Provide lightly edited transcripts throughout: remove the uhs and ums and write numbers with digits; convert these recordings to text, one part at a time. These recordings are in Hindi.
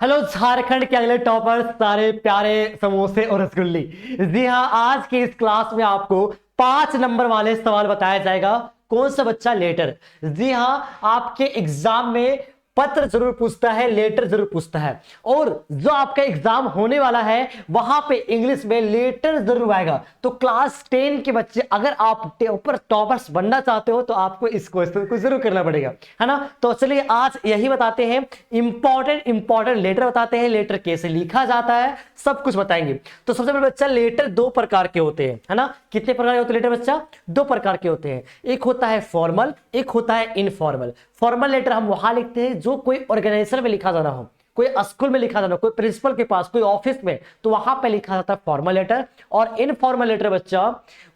हेलो झारखंड के अगले टॉपर सारे प्यारे समोसे और रसगुल्ली। जी हाँ, आज के इस क्लास में आपको 5 नंबर वाले सवाल बताया जाएगा। कौन सा बच्चा? लेटर। जी हाँ, आपके एग्जाम में पत्र जरूर पूछता है, लेटर जरूर पूछता है। और जो आपका एग्जाम होने वाला है वहां पे इंग्लिश में लेटर जरूर आएगा। तो क्लास 10 के बच्चे अगर आप टॉपर्स बनना चाहते हो तो आपको इस क्वेश्चन को जरूर करना पड़ेगा, है ना। तो चलिए आज यही बताते हैं, इंपॉर्टेंट लेटर बताते हैं, लेटर कैसे लिखा जाता है, सब कुछ बताएंगे। तो सबसे पहले बच्चा, लेटर 2 प्रकार के होते हैं, है ना। कितने प्रकार के होते हैं लेटर बच्चा? 2 प्रकार के होते हैं। एक होता है फॉर्मल, एक होता है इनफॉर्मल। फॉर्मल लेटर हम वहां लिखते हैं जो कोई ऑर्गेनाइजेशन में लिखा जाना हो, कोई स्कूल में लिखा जाना, कोई प्रिंसिपल के पास, कोई ऑफिस में, तो वहां पे लिखा जाता है फॉर्मल लेटर। और इनफॉर्मल लेटर बच्चा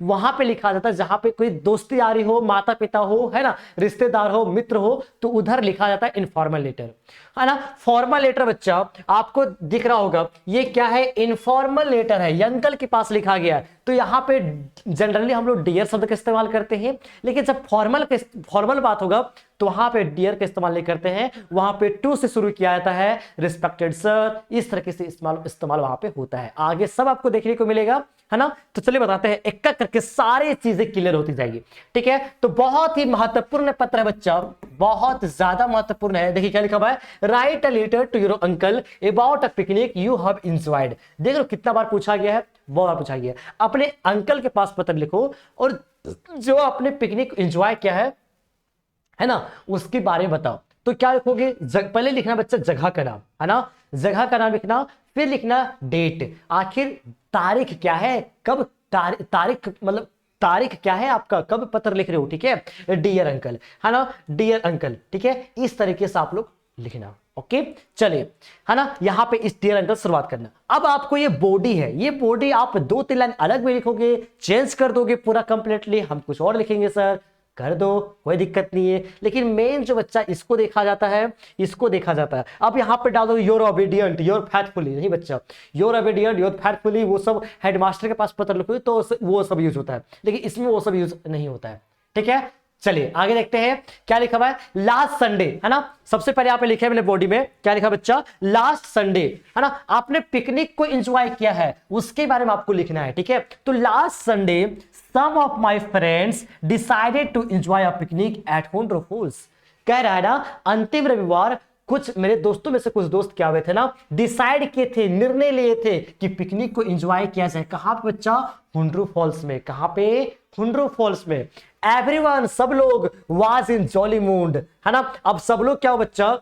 वहां पे लिखा जाता है जहां पे कोई दोस्ती यारी हो, माता पिता हो, है ना, रिश्तेदार हो, मित्र हो, तो उधर लिखा जाता है इनफॉर्मल लेटर, है ना। फॉर्मल लेटर बच्चा आपको दिख रहा होगा, ये क्या है? इनफॉर्मल लेटर है, ये अंकल के पास लिखा गया है। तो यहाँ पे जनरली हम लोग डियर शब्द का इस्तेमाल करते हैं, लेकिन जब फॉर्मल बात होगा तो वहां पे डियर का इस्तेमाल नहीं करते हैं, वहां पे टू से शुरू किया जाता है, रिस्पेक्टेड सर, इस तरीके से इस्तेमाल वहां पे होता है। आगे सब आपको देखने को मिलेगा, है ना। तो चलिए बताते हैं, एक एक करके सारी चीजें क्लियर होती जाएगी, ठीक है। तो बहुत ही महत्वपूर्ण पत्र है बच्चा, बहुत ज्यादा महत्वपूर्ण है। देखिए क्या लिखा हुआ है, write a letter to your uncle about a picnic you have enjoyed. देख लो कितना बार पूछा गया है, बहुत बार पूछा गया है। अपने अंकल के पास पत्र लिखो और जो आपने पिकनिक एंजॉय किया है ना, उसके बारे में बताओ। तो क्या लिखोगे? पहले लिखना बच्चा जगह का नाम, है ना, जगह का नाम लिखना, फिर लिखना डेट, आखिर तारीख क्या है, कब तारीख मतलब तारीख क्या है आपका, कब पत्र लिख रहे हो, ठीक है। डियर अंकल, है ना, डियर अंकल, ठीक है। इस तरीके से आप लोग लिखना, ओके। चलिए, है ना, यहां पे इस डियर अंकल शुरुआत करना। अब आपको ये बॉडी है, ये बॉडी आप 2-3 लाइन अलग में लिखोगे, चेंज कर दोगे पूरा कंप्लीटली, हम कुछ और लिखेंगे सर, कर दो, कोई दिक्कत नहीं है। लेकिन मेन जो बच्चा इसको देखा जाता है, इसको देखा जाता है। अब यहां पे डाल दो योर ओबीडियंट, योर फैथफुली, नहीं बच्चा, योर ओबीडियंट, योर फैथफुली, वो सब हेडमास्टर के पास पत्र लिखो तो वो सब यूज होता है, लेकिन इसमें वो सब यूज नहीं होता है, ठीक है। चलिए आगे देखते हैं क्या लिखा हुआ है। लास्ट संडे, है ना, सबसे पहले यहाँ पे लिखा है मैंने बॉडी में, क्या लिखा बच्चा? लास्ट संडे, है ना। आपने पिकनिक को एंजॉय किया है उसके बारे में आपको लिखना है, ठीक है। तो last Sunday some of my friends decided to enjoy a picnic at Hundro Falls। कह रहा है ना, अंतिम रविवार कुछ मेरे दोस्तों में से कुछ दोस्त क्या हुए थे ना, डिसाइड किए थे, निर्णय लिए थे कि पिकनिक को एंजॉय किया जाए। कहां पे बच्चा? हुंड्रू फॉल्स में। कहां पे? हुंड्रू फॉल्स में। एवरीवन, सब लोग, वाज इन जॉली मूड, है ना। अब सब लोग क्या हो बच्चा?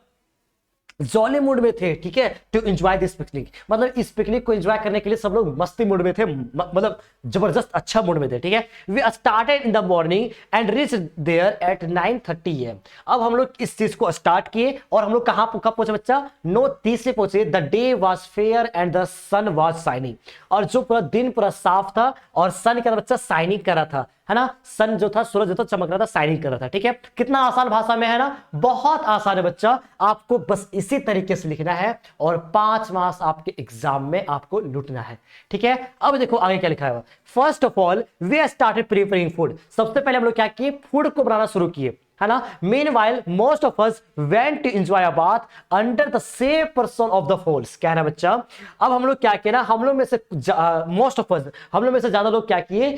जॉली मूड में थे, ठीक है, टू एंजॉय दिस पिकनिक। मतलब इस पिकनिक को एंजॉय करने के लिए सब लोग मस्ती मूड में थे, मतलब जबरदस्त अच्छा मूड में थे, ठीक है। We started in the morning and reach there at 9:30 AM। अब हम लोग इस चीज को स्टार्ट किए और हम लोग कहां कब पहुंचे बच्चा? 9:30 से पहुंचे। The day was fair and the sun was shining. और जो पूरा दिन पूरा साफ था और सन क्या था बच्चा? शाइनिंग कर रहा था, है ना। सन जो था, सूरज जो था चमक रहा था, शाइनिंग कर रहा था, ठीक है। कितना आसान भाषा में है ना, बहुत आसान है बच्चा। आपको बस इसी तरीके से लिखना है और 5 मार्क्स आपके एग्जाम में आपको लूटना है, ठीक है। अब देखो आगे क्या लिखा है। First of all we started preparing food. सबसे पहले हम लोग क्या किए? फूड को बनाना शुरू किए, है ना। Meanwhile, most of us went to enjoy a bath under the safe person of the falls। क्या है ना बच्चा? अब हम लोग क्या किए ना, हम लोग में से मोस्ट ऑफ अस, हम लोग में से ज्यादा लोग क्या किए?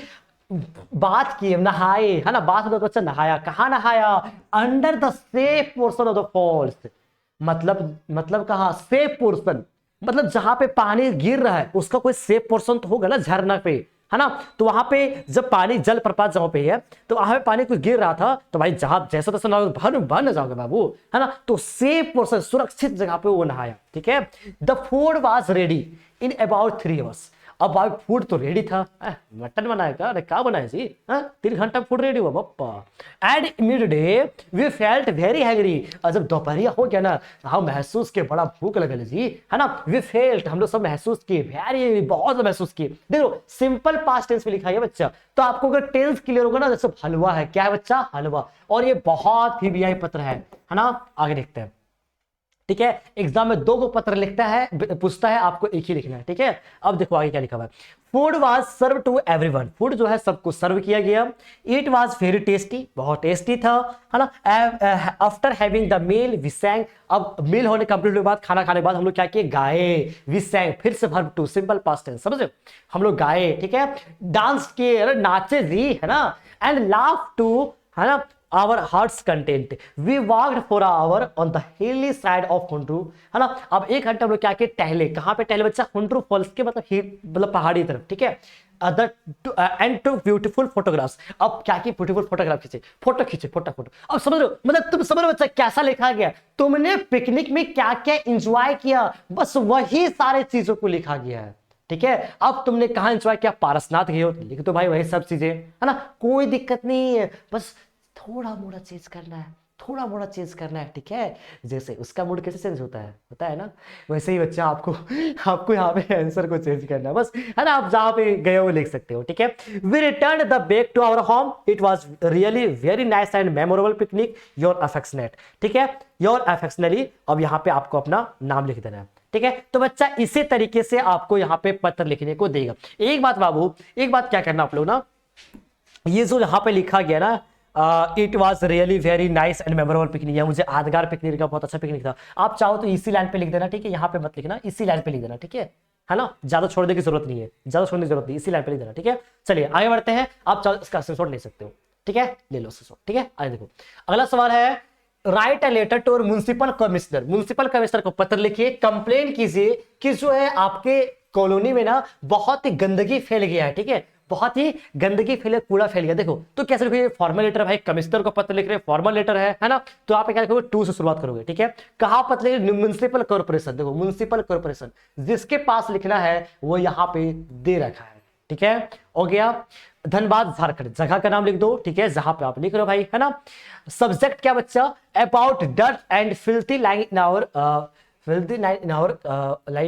बात किए, नहाए, है ना। बात होता तो बच्चा नहाया। कहां नहाया? Under the safe portion of the falls. मतलब कहां? सेफ पोर्शन, मतलब जहां पे पानी गिर रहा है उसका कोई सेफ पोर्शन तो होगा ना, झरना पे, है ना। तो वहां पे जब पानी जल प्रपात जहां पे है तो वहां पे पानी कुछ गिर रहा था, तो भाई जहां जैसा तैसा ना भर न जाओगे बाबू, है ना। तो सेफ पोर्शन, सुरक्षित जगह पे वो नहाया, ठीक है। The food was ready in about 3 hours। अब भाई फूड तो रेडी था, मटन बनाएगा, अरे क्या बनाए जी, 3 घंटा फूड रेडी हुआ बप्पा। And immediately we felt very hungry. और जब दोपहरिया हो गया ना, हम महसूस किए बड़ा भूख लगल जी, है ना। वी फेल्ट, हम लोग सब महसूस किए, वेरी, बहुत महसूस किए। देखो सिंपल पास्ट टेंस में लिखा है बच्चा, तो आपको अगर टेंस क्लियर होगा ना, जैसे हलवा है, क्या है बच्चा? हलवा। और ये बहुत ही वीआईपी पत्र है ना। आगे देखते हैं। ठीक है। एग्जाम में 2 को पत्र लिखता है, पूछता है, आपको एक ही लिखना है। ठीक है, अब देखो आगे क्या लिखा हुआ है। Food was serve to everyone, food जो है सबको सर्व किया गया। इट वॉज वेरी टेस्टी, बहुत टेस्टी था, है ना। After having the meal we sang, अब मील होने कंप्लीट के बाद, खाना खाने के बाद हम लोग क्या किए, गाए। वी सैंग, फिर से verb two, simple past tense, समझे, हम लोग गाए। ठीक है, डांस किए, नाचे जी, है ना। एंड लाफ टू, है ना, our heart's content, we walked for an hour on the hilly side of Hundru, है ना। अब 1 घंटा हम लोग क्या किए, टहले। कहां पे टहले बच्चा, हुंड्रू फॉल्स के मतलब पहाड़ी तरफ। ठीक है, एंड टू ब्यूटीफुल फोटोग्राफ्स, अब क्या की ब्यूटीफुल फोटोग्राफ खींचे, फोटो खींचे, फोटो। अब समझ लो, मतलब तुम समझ लो बच्चा कैसा लिखा गया, तुमने पिकनिक में क्या क्या एंजॉय किया, बस वही सारे चीजों को लिखा गया है। ठीक है, अब तुमने कहा एंजॉय किया, पारसनाथ गए हो, लिख दो भाई वही सब चीजें, है ना, कोई दिक्कत नहीं है, बस थोड़ा मोड़ा चेंज करना है, थोड़ा मोड़ा चेंज करना है। ठीक है, जैसे उसका मूड कैसे चेंज होता है ना, वैसे ही बच्चा आपको यहाँ पे आंसर को चेंज करना है बस, है ना। आप जहाँ पे गए हो लिख सकते हो। ठीक है, we return the back to our home, it was really very nice and memorable picnic, your affectionate. ठीक है, योर अफेक्शनली, अब यहाँ पे आपको अपना नाम लिख देना है। ठीक है, तो बच्चा इसी तरीके से आपको यहाँ पे पत्र लिखने को देगा। एक बात बाबू, एक बात क्या करना आप लोग ना, ये जो यहाँ पे लिखा गया ना, it was really very nice and memorable picnic, मुझे यादगार पिकनिक का बहुत अच्छा पिकनिक था, आप चाहो तो इसी लाइन पे लिख देना। ठीक है, यहाँ पे मत लिखना, इसी लाइन पे लिख देना। ठीक है ना, ज्यादा छोड़ने की जरूरत नहीं है, ज्यादा छोड़ने की जरूरत नहीं, इसी लाइन पे लिख देना। ठीक है, चलिए आगे बढ़ते हैं, आप चाहो इसका स्क्रीनशॉट ले सकते हो। ठीक है, ले लो स्क्रीनशॉट। ठीक है, आगे देखो, अगला सवाल है, write a letter to municipal commissioner, municipal commissioner को पत्र लिखिए, कंप्लेन कीजिए कि जो है आपके कॉलोनी में ना बहुत ही गंदगी फैल गया है। ठीक है, बहुत ही गंदगी फैले, कूड़ा फैल गया। देखो तो कैसे लिखोगे, फॉर्मल लेटर, भाई कमिश्नर को पत्र लिख रहे हैं, फॉर्मल लेटर है ना, तो आप क्या लिखोगे, टू से शुरुआत करोगे। ठीक है, कहां पत्र लिखे, म्युनिसिपल कॉर्पोरेशन, देखो म्युनिसिपल कॉर्पोरेशन जिसके पास लिखना है वो यहाँ पे दे रखा है। ठीक है, हो गया। धनबाद झारखंड, जगह का नाम लिख दो। ठीक है, जहां पे आप लिख रहे हो भाई, है ना। सब्जेक्ट क्या बच्चा, about dust and filthy lining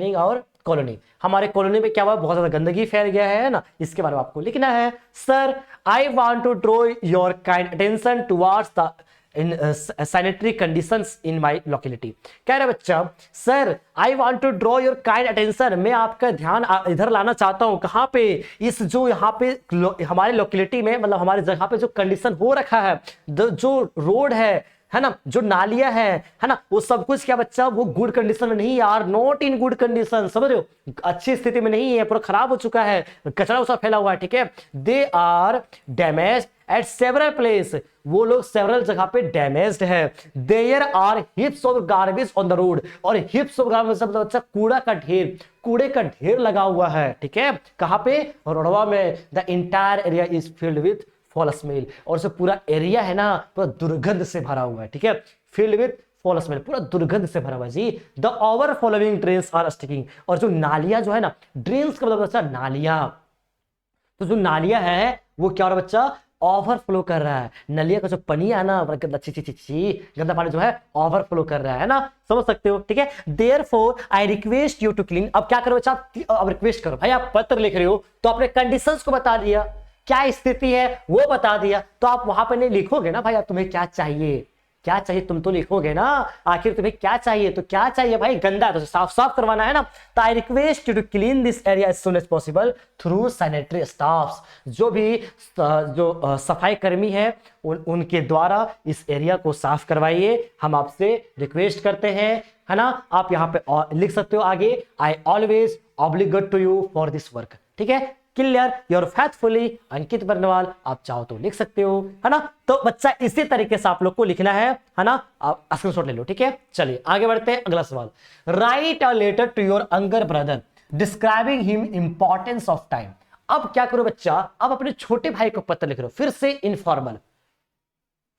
in our colony, हमारे कॉलोनी में क्या हुआ, बहुत ज्यादा गंदगी फैल गया है ना, इसके बारे में आपको लिखना है। Sir I want to draw your kind attention towards the in sanitary conditions in my locality, कह रहे बच्चा, sir I want to draw your kind attention, मैं आपका ध्यान इधर लाना चाहता हूं, कहां पे, इस जो यहाँ पे हमारे लोकेलिटी में, मतलब हमारे जगह पे जो कंडीशन हो रखा है, जो रोड है ना, जो नालियां है ना, वो सब कुछ क्या बच्चा, वो गुड कंडीशन में नहीं यार, नॉट इन गुड कंडीशन, समझ रहे हो, अच्छी स्थिति में नहीं है, पूरा खराब हो चुका है, कचरा उसा फैला हुआ है। ठीक है, they are damage at several place, वो लोग सेवरल जगह पे डैमेज्ड है। There are heaps of garbage on the road, और हिप्स ऑफ गार्बेज मतलब अच्छा कूड़ा का ढेर, कूड़े का ढेर लगा हुआ है। ठीक है, कहां पे, रोडवा में। The entire area is filled with fall smell, और से पूरा एरिया है ना पूरा दुर्गंध से भरा हुआ है। ठीक है, फील्ड विथ फॉल स्मेल, पूरा दुर्गंध से भरा हुआ है जी। The overflowing drains are sticking, और जो नालियां जो है ना, ड्रेन्स का मतलब बच्चा नालियां, तो जो नालियां है वो क्या हो रहा है बच्चा, ओवरफ्लो कर रहा है, नलिया का जो पानी है ना, गंदा गंदा पानी जो है ओवरफ्लो कर रहा है ना, समझ सकते हो। ठीक है, therefore I request you to clean, अब क्या करो बच्चा, अब रिक्वेस्ट करो, भाई आप पत्र लिख रहे हो तो आपने कंडीशंस को बता दिया, क्या स्थिति है वो बता दिया, तो आप वहां पर नहीं लिखोगे ना भाई, आप तुम्हें क्या चाहिए, क्या चाहिए तुम तो लिखोगे ना, आखिर तुम्हें क्या चाहिए, तो क्या चाहिए भाई, गंदा तो साफ साफ करवाना है ना। तो I request you to clean this area as soon as possible through sanitary staffs, जो भी सफाई कर्मी है उनके द्वारा इस एरिया को साफ करवाइए, हम आपसे रिक्वेस्ट करते हैं, है ना। आप यहाँ पे लिख सकते हो आगे, I always obligate to you for this work. ठीक है, clear, your faithfully Ankit Barnwal, आप चाहो तो लिख सकते हो, है ना। तो बच्चा इसी तरीके से आप लोग को लिखना है ना, आप स्क्रीनशॉट ले लो। ठीक है, चलिए आगे बढ़ते हैं, अगला सवाल, write a letter to your younger brother describing him importance of time. अब क्या करो बच्चा, अब अपने छोटे भाई को पत्र लिख रहे हो, फिर से इनफॉर्मल,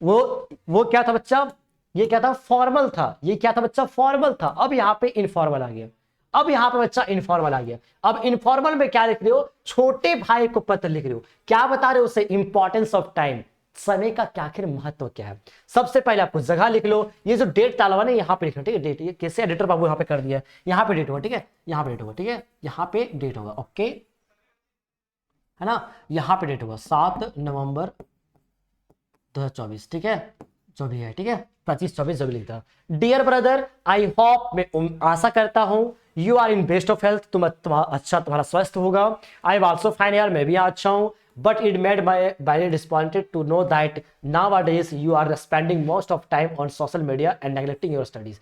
वो क्या था बच्चा, ये क्या था, फॉर्मल था, ये क्या था बच्चा, फॉर्मल था, अब यहाँ पे इनफॉर्मल आ गया, अब यहां पे बच्चा इनफॉर्मल आ गया। अब इनफॉर्मल में क्या लिख रहे हो, छोटे भाई को पत्र लिख रहे हो, क्या बता रहे हो उसे, इंपॉर्टेंस ऑफ टाइम, समय का क्या आखिर महत्व क्या है। सबसे पहले आपको जगह लिख लो, ये जो डेट डाला हुआ ना यहाँ पे लिखना, ठीक है, डेट, ये कैसे एडिटर बाबू यहाँ पे कर दिया, यहाँ पे डेट होगा, ठीक है, यहाँ पे डेट होगा, ठीक है, यहाँ पे डेट होगा, ओके, है ना, यहाँ पे डेट होगा 7 नवंबर 2024, ठीक है, जो भी है, ठीक है, 25-24 जो भी लिखता। डियर ब्रदर, आई होप, मैं आशा करता हूं, you are in best of health, तुम्हारा स्वस्थ होगा। आई एम ऑल्सो फाइन, यार मैं भी यहाँ अच्छा हूँ। But it made my very disappointed to know that nowadays you are spending most of time on social media and neglecting your studies।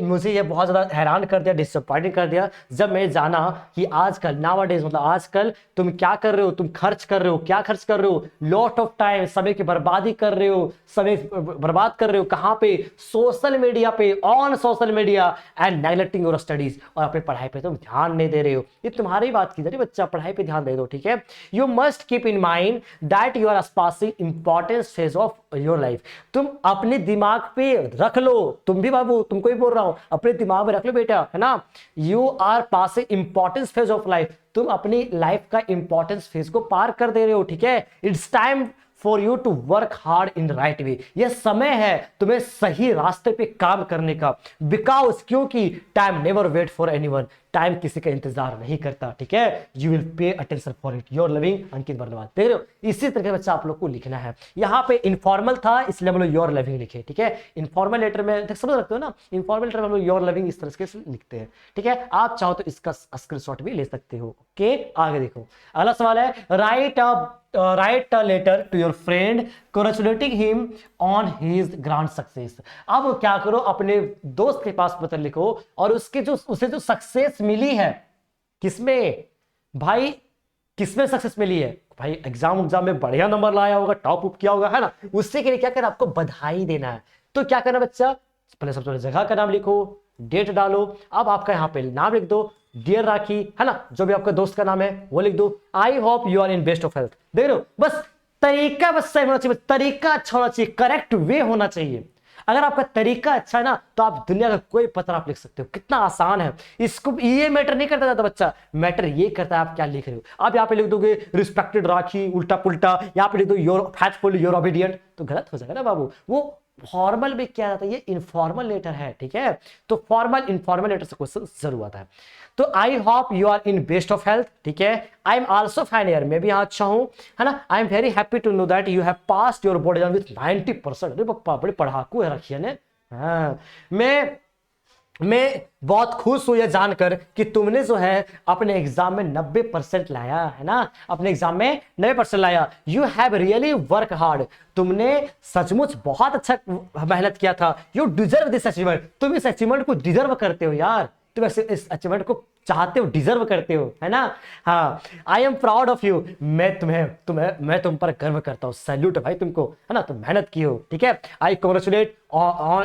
मुझे ये बहुत ज़्यादा हैरान कर दिया, डिसअपॉइंटेड कर दिया जब मैं जाना कि आजकल nowadays मतलब आजकल तुम क्या कर रहे हो, तुम खर्च कर रहे हो, क्या खर्च कर रहे हो, लॉट ऑफ टाइम, समय की बर्बादी कर रहे हो, समय बर्बाद कर रहे हो कहाँ पे, सोशल मीडिया पे, on social media, and neglecting your studies, और अपनी पढ़ाई पे तुम ध्यान नहीं दे रहे हो। ये तुम्हारी बात की जा रही बच्चा, पढ़ाई पे ध्यान दे दो, ठीक है। You must keep in mind that you are passing importance phase of your life. तुम अपने दिमाग पे रख लो, तुम भी बाबू, तुमको ही बोल रहा हूं, अपने दिमाग में रख लो बेटा, है ना। You are passing importance phase of life, तुम अपनी लाइफ का इंपॉर्टेंस फेज को पार कर दे रहे हो, ठीक है। It's time for you to work hard in right way, यह समय है तुम्हें सही रास्ते पे काम करने का। बिकॉज, क्योंकि time never wait for anyone, time किसी का इंतजार नहीं करता, ठीक है। You will pay attention for it. Your loving Ankit Barnwal. देख रहे हो, इसी तरह के बच्चा आप लोग को लिखना है। यहाँ पे इनफॉर्मल था इसलिए हम लोग योर लविंग लिखे, ठीक है। इनफॉर्मल लेटर में समझ रखते हो ना, इनफॉर्मल लेटर में हम लोग योर लविंग इस तरह से लिखते हैं, ठीक है। आप चाहो तो इसका स्क्रीनशॉट भी ले सकते हो। ओके, आगे देखो, अगला सवाल है, write a letter to your friend congratulating him on his grand success। अब क्या करो, अपने दोस्त के पास पत्र लिखो और उसे जो सक्सेस मिली है, किसमें भाई, किसमें सक्सेस मिली है भाई, एग्जाम में बढ़िया नंबर लाया होगा, टॉप अप किया होगा, है ना। उससे के लिए क्या करना, आपको बधाई देना है। तो क्या करना बच्चा, पहले सबसे पहले जगह का नाम लिखो, डेट डालो। अब आपका यहाँ पे नाम लिख दो, डियर राखी, है ना, जो भी आपका दोस्त का नाम है वो लिख दो। I hope you are in best of health. देख रहे हो, बस तरीका बस सही होना चाहिए, तरीका अच्छा होना चाहिए, करेक्ट वे होना चाहिए। अगर आपका तरीका अच्छा है ना, तो आप दुनिया का कोई पत्र आप लिख सकते हो। कितना आसान है, इसको ये मैटर नहीं करता था बच्चा, मैटर ये करता है आप क्या लिख रहे हो। आप यहाँ पे लिख दोगे रिस्पेक्टेड राखी, उल्टा पुल्टा, यहाँ पे लिख दो योर फैथफुल, योर ओबीडियंट, तो गलत हो जाएगा ना बाबू। वो फॉर्मल में क्या आता है, ये इनफॉर्मल लेटर है, ठीक है। तो फॉर्मल इनफॉर्मल लेटर से क्वेश्चन जरूर आता है। तो I hope you are in best of health, ठीक है। आई एम ऑल्सो फाइन, यार मैं भी यहाँ अच्छा हूँ, है ना। I am very happy to know that you have passed your board exam with 90%। अरे पप्पा, बड़े पढ़ाकू है रखिए ने। हाँ, मैं बहुत खुश हूं यह जानकर कि तुमने जो है अपने एग्जाम में 90% लाया, है ना, अपने एग्जाम में 90% लाया। You have really work hard, तुमने सचमुच बहुत अच्छा मेहनत किया था। यू डिजर्व दिस अचीवमेंट, तुम इस अचीवमेंट को डिजर्व करते हो यार, तुम इस अचीवमेंट को चाहते हो, डिजर्व करते हो, है ना। हाँ, I am proud of you, मैं तुम पर गर्व करता हूँ, सैल्यूट भाई तुमको, है ना, तुम मेहनत की हो, ठीक है। I congratulate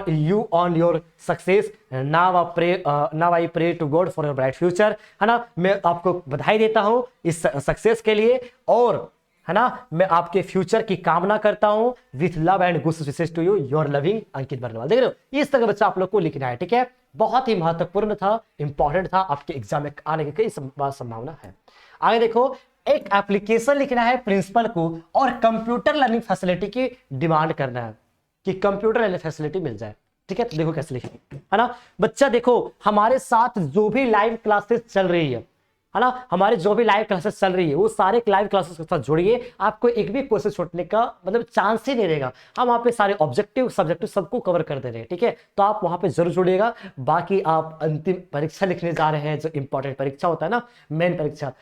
you on your success, now I pray to God for your bright future, है ना। मैं आपको बधाई देता हूँ इस सक्सेस के लिए, और है ना, मैं आपके फ्यूचर की कामना करता हूं, with love and good wishes to you, your loving Ankit Barnwal. देख रहे हो, इस तरह बच्चा आप लोग को लिखना है, ठीक है। बहुत ही महत्वपूर्ण था, इंपॉर्टेंट था, आपके एग्जाम में आने की कई संभावना है। आगे देखो, एक एप्लीकेशन लिखना है प्रिंसिपल को और कंप्यूटर लर्निंग फैसिलिटी की डिमांड करना है कि कंप्यूटर लर्निंग फैसिलिटी मिल जाए, ठीक है। तो देखो कैसे लिखेंगे, है ना बच्चा। देखो, हमारे साथ जो भी लाइव क्लासेस चल रही है ना, हमारे जो भी लाइव क्लासेस चल रही है, वो सारे लाइव क्लासेस के साथ जुड़िए, आपको एक भी क्वेश्चन छूटने का मतलब चांस ही नहीं रहेगा। हम वहाँ पे सारे ऑब्जेक्टिव सब्जेक्टिव सबको कवर कर दे रहे हैं, ठीक है। तो आप वहाँ पे जरूर जुड़िएगा। बाकी आप अंतिम परीक्षा लिखने जा रहे हैं, जो इंपॉर्टेंट परीक्षा होता है ना, मेन परीक्षा,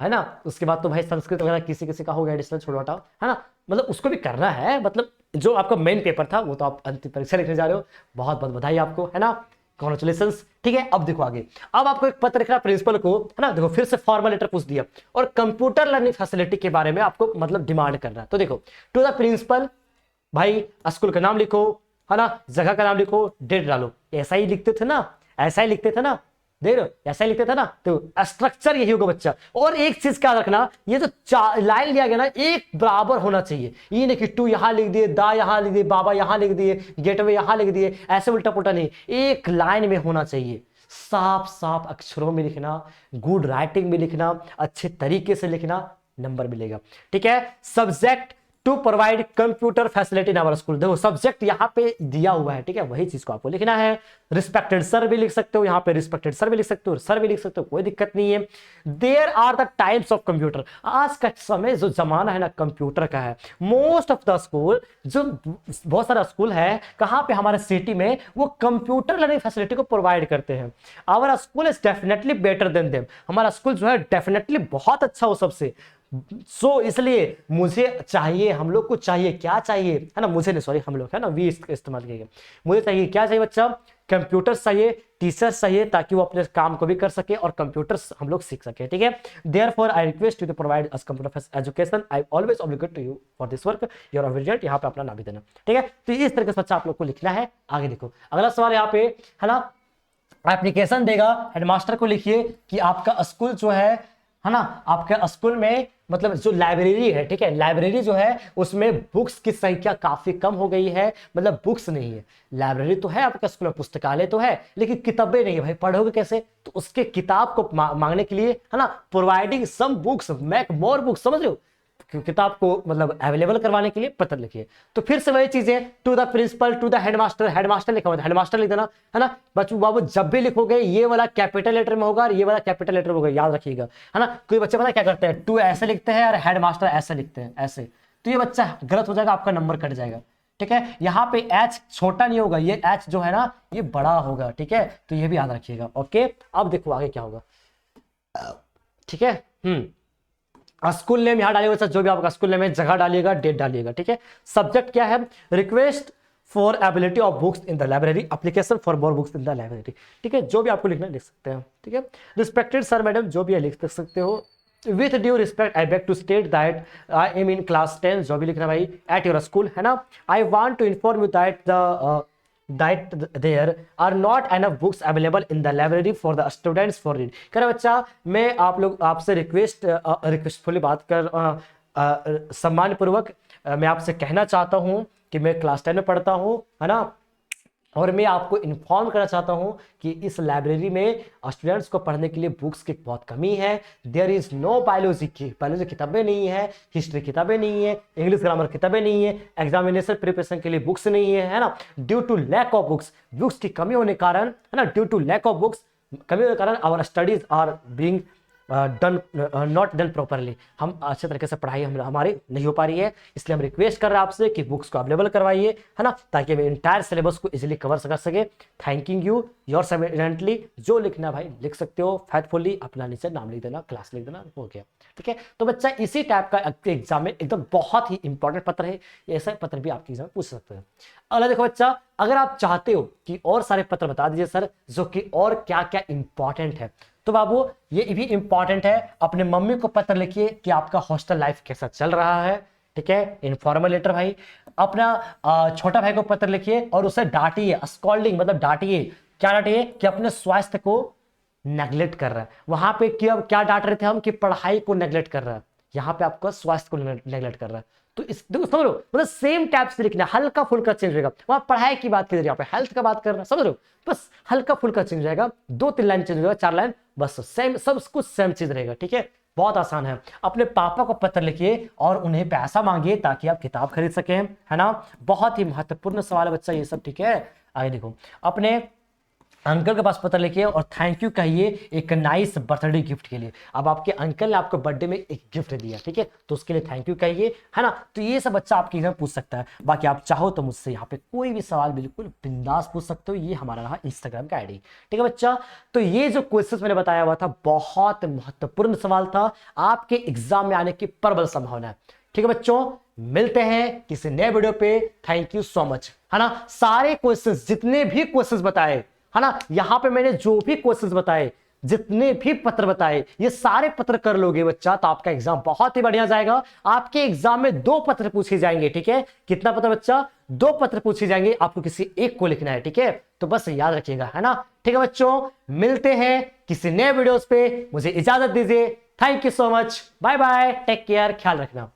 है ना, उसके बाद तो भाई संस्कृत वगैरह किसी का होगा एडिशनल, छोड़ो हटाओ, है ना, मतलब उसको भी करना है। मतलब जो आपका मेन पेपर था वो तो आप अंतिम परीक्षा लिखने जा रहे हो, बहुत बहुत बधाई आपको, है ना, कांग्रेचुलेशंस, ठीक है। अब देखो आगे, अब आपको एक पत्र लिखना प्रिंसिपल को, है ना। देखो फिर से फॉर्मल लेटर पूछ दिया और कंप्यूटर लर्निंग फैसिलिटी के बारे में आपको मतलब डिमांड करना है। तो देखो, टू द प्रिंसिपल, भाई स्कूल का नाम लिखो, है ना, जगह का नाम लिखो, डेट डालो। ऐसा ही लिखते थे ना, ऐसा ही लिखते थे ना, देख रहे हो, ऐसा ही लिखते थे ना। तो स्ट्रक्चर यही होगा बच्चा। और एक चीज क्या रखना, ये जो लाइन लिया गया ना, एक बराबर होना चाहिए। ये नहीं कि टू यहां लिख दिए, दा यहां लिख दिए, बाबा यहां लिख दिए, गेटवे यहां लिख दिए, ऐसे उल्टा पुल्टा नहीं, एक लाइन में होना चाहिए। साफ साफ अक्षरों में लिखना, गुड राइटिंग में लिखना, अच्छे तरीके से लिखना, नंबर मिलेगा, ठीक है। Subject to provide computer facility in our school. देखो सब्जेक्ट यहाँ पे दिया हुआ है, ठीक है, वही चीज को आपको लिखना है। रिस्पेक्टेड सर भी लिख सकते हो, यहाँ पे रिस्पेक्टेड सर भी लिख सकते हो, सर भी लिख सकते हो, कोई दिक्कत नहीं है। There are the types of computer. आज का समय जो जमाना है ना कंप्यूटर का है, मोस्ट ऑफ द स्कूल, जो बहुत सारा स्कूल है कहाँ पे हमारे सिटी में, वो कंप्यूटर लर्निंग फैसिलिटी को प्रोवाइड करते हैं। Our school is definitely better than them. हमारा स्कूल जो है डेफिनेटली बहुत अच्छा हो सबसे। इसलिए मुझे चाहिए, हम लोग को चाहिए, क्या चाहिए है ना, मुझे नहीं, सॉरी हम लोग है ना, वी इस्तेमाल किए, मुझे चाहिए क्या चाहिए बच्चा, कंप्यूटर चाहिए, टीचर्स चाहिए, ताकि वो अपने काम को भी कर सके और कंप्यूटर्स हम लोग सीख सके, ठीक है। Therefore I request you to provide us computer education, I always obligate to you for this work, your obligate, यहाँ पे अपना नाम भी देना, ठीक है। तो इस तरीके से बच्चा आप लोग को लिखना है। आगे देखो अगला सवाल यहाँ पे है ना, एप्लीकेशन देगा, हेडमास्टर को लिखिए कि आपका स्कूल जो है ना, आपके स्कूल में मतलब जो लाइब्रेरी है, ठीक है, लाइब्रेरी जो है उसमें बुक्स की संख्या काफी कम हो गई है, मतलब बुक्स नहीं है। लाइब्रेरी तो है आपका स्कूल में, पुस्तकालय तो है, लेकिन किताबें नहीं है भाई, पढ़ोगे कैसे? तो उसके किताब को मांगने के लिए है ना, providing some books make more books, समझ रहे हो, किताब को मतलब अवेलेबल करवाने के लिए पत्र लिखिए। तो फिर से वही चीजें, to the principal, to the headmaster, headmaster लिखा हुआ है, हेडमास्टर लिख देना है ना। बच्चों बाबू जब भी लिखोगे ये वाला कैपिटल लेटर में होगा और ये वाला कैपिटल लेटर में होगा, याद रखिएगा है ना। कोई बच्चे पता क्या करते हैं, टू ऐसे लिखते हैं और हेडमास्टर ऐसे लिखते हैं, ऐसे, तो ये बच्चा गलत हो जाएगा, आपका नंबर कट जाएगा, ठीक है। यहाँ पे एच छोटा नहीं होगा, ये एच जो है ना ये बड़ा होगा, ठीक है, तो ये भी याद रखिएगा, ओके। अब देखो आगे क्या होगा, ठीक है। स्कूल नेम यहाँ डालिएगा, जो भी आपका स्कूल नेम है, जगह डालिएगा, डेट डालिएगा, ठीक है। सब्जेक्ट क्या है, request for ability of books in the library, application for more books in the library, ठीक है। जो भी आपको लिखना है लिख सकते हैं, ठीक है। रिस्पेक्टेड सर मैडम, जो भी है लिख सकते हो। With due respect I beg to state that I am in class 10, जो भी लिखना भाई, एट योर स्कूल है ना। I want to inform you that that there are not enough books available in the library for the students for read। कह रहा बच्चा, मैं आप लोग आपसे रिक्वेस्टफुली बात कर सम्मान पूर्वक मैं आपसे कहना चाहता हूं कि मैं क्लास 10 में पढ़ता हूं है ना, और मैं आपको इन्फॉर्म करना चाहता हूं कि इस लाइब्रेरी में स्टूडेंट्स को पढ़ने के लिए बुक्स की बहुत कमी है। देयर इज नो बायोलॉजी किताबें नहीं है, हिस्ट्री किताबें नहीं है, इंग्लिश ग्रामर किताबें नहीं है, एग्जामिनेशन प्रिपरेशन के लिए बुक्स नहीं है ना। Due to lack of books की कमी होने कारण है ना, due to lack of books कमी होने कारण our studies are being not done properly, हम अच्छे तरीके से पढ़ाई हमारी नहीं हो पा रही है, इसलिए हम रिक्वेस्ट कर रहे हैं आपसे कि बुक्स को अवेलेबल करवाइए है ना, ताकि हम इंटायर सिलेबस को इजीली कवर कर सके। थैंकिंग यू योर सब्सिडेंटली, जो लिखना भाई लिख सकते हो, फैथफुली अपना नीचे नाम लिख देना, क्लास लिख देना, हो गया, ठीक है। तो बच्चा इसी टाइप का एग्जाम में एकदम बहुत ही इंपॉर्टेंट पत्र है, ऐसा पत्र भी आपके एग्जाम में पूछ सकते हैं। अगला देखो बच्चा, अगर आप चाहते हो कि और सारे पत्र बता दीजिए सर जो कि और क्या क्या इंपॉर्टेंट है, तो बाबू ये भी इंपॉर्टेंट है, अपने मम्मी को पत्र लिखिए कि आपका हॉस्टल लाइफ कैसा चल रहा है, ठीक है, इनफॉर्मल लेटर भाई। अपना छोटा भाई को पत्र लिखिए और उसे डांटिए, स्कॉल्डिंग मतलब डांटिए, क्या डांटिए कि अपने स्वास्थ्य को नेग्लेक्ट कर रहा है। वहां पे क्या डांट रहे थे हम कि पढ़ाई को नेग्लेक्ट कर रहा है, यहाँ पे आपका स्वास्थ्य को नेग्लेक्ट कर रहा है। तो इस समझ लो, मतलब सेम टाइप से लिखना, हल्का फुल्का चेंज होगा, वहां पढ़ाई की बात की, यहाँ पे हेल्थ का बात करना, समझ लो, बस हल्का फुल्का चेंज रहेगा, 2-3 लाइन चेंज होगा, 4 लाइन, बस सेम, सब कुछ सेम चीज रहेगा, ठीक है। बहुत आसान है। अपने पापा को पत्र लिखिए और उन्हें पैसा मांगिए ताकि आप किताब खरीद सकें, है ना। बहुत ही महत्वपूर्ण सवाल है बच्चा ये सब, ठीक है। आगे देखो, अपने अंकल के पास पत्र लिखिए और थैंक यू कहिए एक नाइस बर्थडे गिफ्ट के लिए। अब आपके अंकल ने आपको बर्थडे में एक गिफ्ट दिया, ठीक है, तो उसके लिए थैंक यू कहिए, है ना। तो ये सब बच्चा आपके एग्जाम पूछ सकता है। बाकी आप चाहो तो मुझसे यहाँ पे कोई भी सवाल बिल्कुल बिंदास पूछ सकते हो, ये हमारा रहा इंस्टाग्राम का आईडी, ठीक है बच्चा। तो ये जो क्वेश्चन मैंने बताया हुआ था बहुत महत्वपूर्ण सवाल था, आपके एग्जाम में आने की प्रबल संभावना है, ठीक है बच्चों। मिलते हैं किसी नए वीडियो पे, थैंक यू सो मच, है ना। सारे क्वेश्चंस, जितने भी क्वेश्चंस बताए है ना, यहां पे मैंने जो भी क्वेश्चंस बताए, जितने भी पत्र बताए, ये सारे पत्र कर लोगे बच्चा तो आपका एग्जाम बहुत ही बढ़िया जाएगा। आपके एग्जाम में 2 पत्र पूछे जाएंगे, ठीक है। कितना पत्र बच्चा? 2 पत्र पूछे जाएंगे, आपको किसी एक को लिखना है, ठीक है। तो बस याद रखिएगा, है ना, ठीक है बच्चों। मिलते हैं किसी नए वीडियोस पे, मुझे इजाजत दीजिए, thank you so much, bye bye, take care, ख्याल रखना।